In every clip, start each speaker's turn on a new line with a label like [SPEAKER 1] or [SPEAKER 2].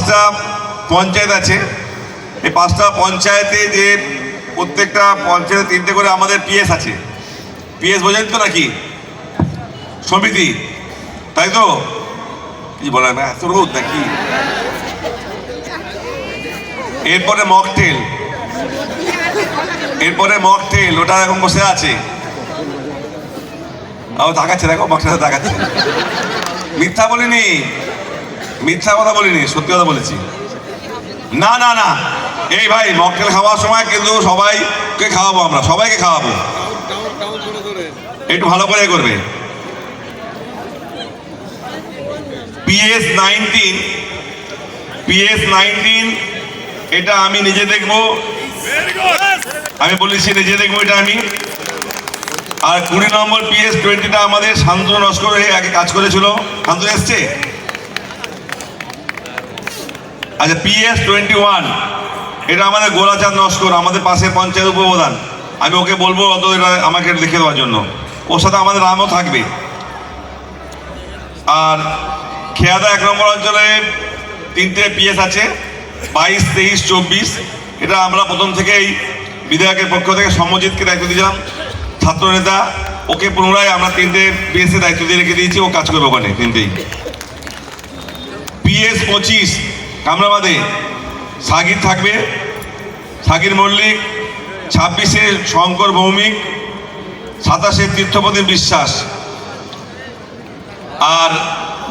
[SPEAKER 1] 5টা পঞ্চায়েত আছে। এই 5টা পঞ্চায়েতে যে প্রত্যেকটা পঞ্চায়েতে 3টে করে আমাদের পিএস আছে। পিএস বোঝেন তো নাকি? সমিতি, তাই তো? কি বলা না, এত রোদ নাকি? এরপরে মকটেল, ওটা এখন বসে আছে। তাকাচ্ছে, দেখো মকটেল তাকাচ্ছে। মিথ্যা কথা বলিনি, সত্যি কথা বলেছি। না না না, এই ভাই মকটেল খাওয়ার সময় কিন্তু সবাইকে খাওয়াবো, আমরা সবাইকে খাওয়াবো, একটু ভালো করে করবে। PS19 এটা আমি নিজে দেখবো, আমি বলেছি নিজে দেখবো এটা আমি। আর 20 নম্বর PS20টা আমাদের শান্তনু নস্কর আগে কাজ করেছিল। শান্তনু এসছে? আচ্ছা, PS21 এটা আমাদের গোলাচাঁদ নস্কর, আমাদের পাশে পঞ্চায়েত উপপ্রধান। আমি ওকে বলবো অত এটা আমাকে লিখে দেওয়ার জন্য, ওর সাথে আমাদের নামও থাকবে। আর খেয়াদা 1 নম্বর অঞ্চলে 3টে পিএস আছে, 22, 23, 24। এটা আমরা প্রথম থেকেই বিধায়কের পক্ষ থেকে সমজিৎকে দায়িত্ব দিয়েছিলাম, ছাত্র নেতা। ওকে পুনরায় আমরা 3টে পিএসের দায়িত্ব দিয়ে রেখে দিয়েছি, ও কাজ করবে ওখানে 3টেই। PS25 কামরাবাদে সাগির থাকবে, সাগির মল্লিক। 26-এ শঙ্কর ভৌমিক, 27-এ তীর্থপতি বিশ্বাস। আর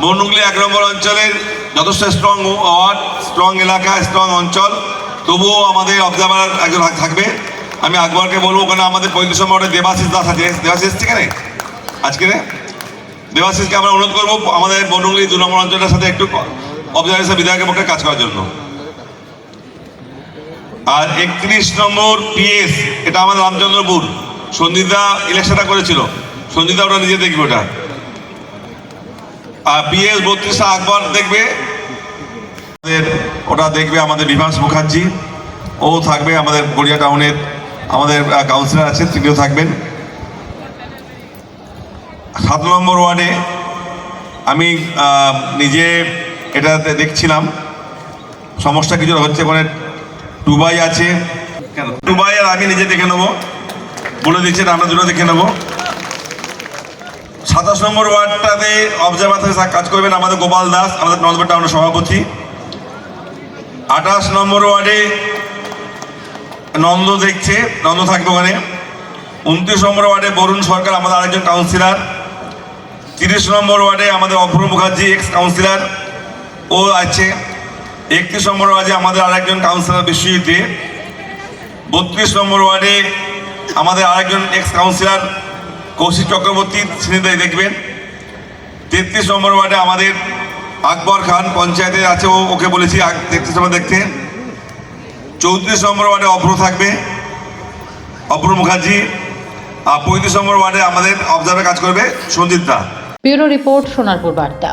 [SPEAKER 1] বনুগলি 1 নম্বর অঞ্চলের যথেষ্ট স্ট্রং ওয়ার্ড, স্ট্রং এলাকা, স্ট্রং অঞ্চল, তবুও আমাদের অবজারভার একজন থাকবে। আমি আকবরকে বলবো, ওখানে আমাদের 35 নম্বরে দেবাশিস দাস আছে। দেবাশিস ঠিক আছে আজকে? দেবাশিসকে আমরা অনুরোধ করবো আমাদের বনুগলি 2 নম্বর অঞ্চলের সাথে একটু অবজারভেশন বিধায়কের পক্ষে কাজ করার জন্য। আর 31 নম্বর পিএস এটা আমাদের রামচন্দ্রপুর, সঞ্জিতা ইলেকশনটা করেছিল, সঞ্জিতা ওটা নিজে দেখবে ওটা। আর PS 32টা আকবর দেখবে, ওটা দেখবে আমাদের বিভাস মুখার্জি, ও থাকবে। আমাদের গড়িয়া টাউনের আমাদের কাউন্সিলর আছেন, তিনিও থাকবেন। 7 নম্বর ওয়ার্ডে আমি নিজে এটা দেখছিলাম, সমস্যা কিছু হচ্ছে। ওখানে টুবাই আছে, কেন টুবাই আর আমি নিজে দেখে নেবো, বলে দিচ্ছেন, আমরা দুটো দেখে নেবো। 27 নম্বর ওয়ার্ডটাতে অবজারভার কাজ করবেন আমাদের গোপাল দাস, আমাদের নজরপুর টাউনের সভাপতি। 28 নম্বর ওয়ার্ডে নন্দ থাকবে ওখানে। 29 নম্বর ওয়ার্ডে বরুণ সরকার, আমাদের আরেকজন কাউন্সিলর। 30 নম্বর ওয়ার্ডে আমাদের অপূর্ব মুখার্জি, এক্স কাউন্সিলর, ও আছে। 31 নম্বর ওয়ার্ডে আমাদের আরেকজন কাউন্সিলর বিশ্বজিৎ দে। 32 নম্বর ওয়ার্ডে আমাদের আরেকজন এক্স কাউন্সিলর কৌশিক চক্রবর্তী, সিনিদাই দেখবেন। 33 নম্বর ওয়ার্ডে আমাদের আকবর খান পঞ্চায়েতে আছে, ওকে বলেছি 33 নম্বর দেখতে। 34 নম্বর ওয়ার্ডে অপূর্ব থাকবে, অপূর্ব মুখার্জি। আর 35 নম্বর ওয়ার্ডে আমাদের অবজারভার কাজ করবে সঞ্জিত দা।
[SPEAKER 2] ব্যুরো রিপোর্ট, সোনারপুর বার্তা।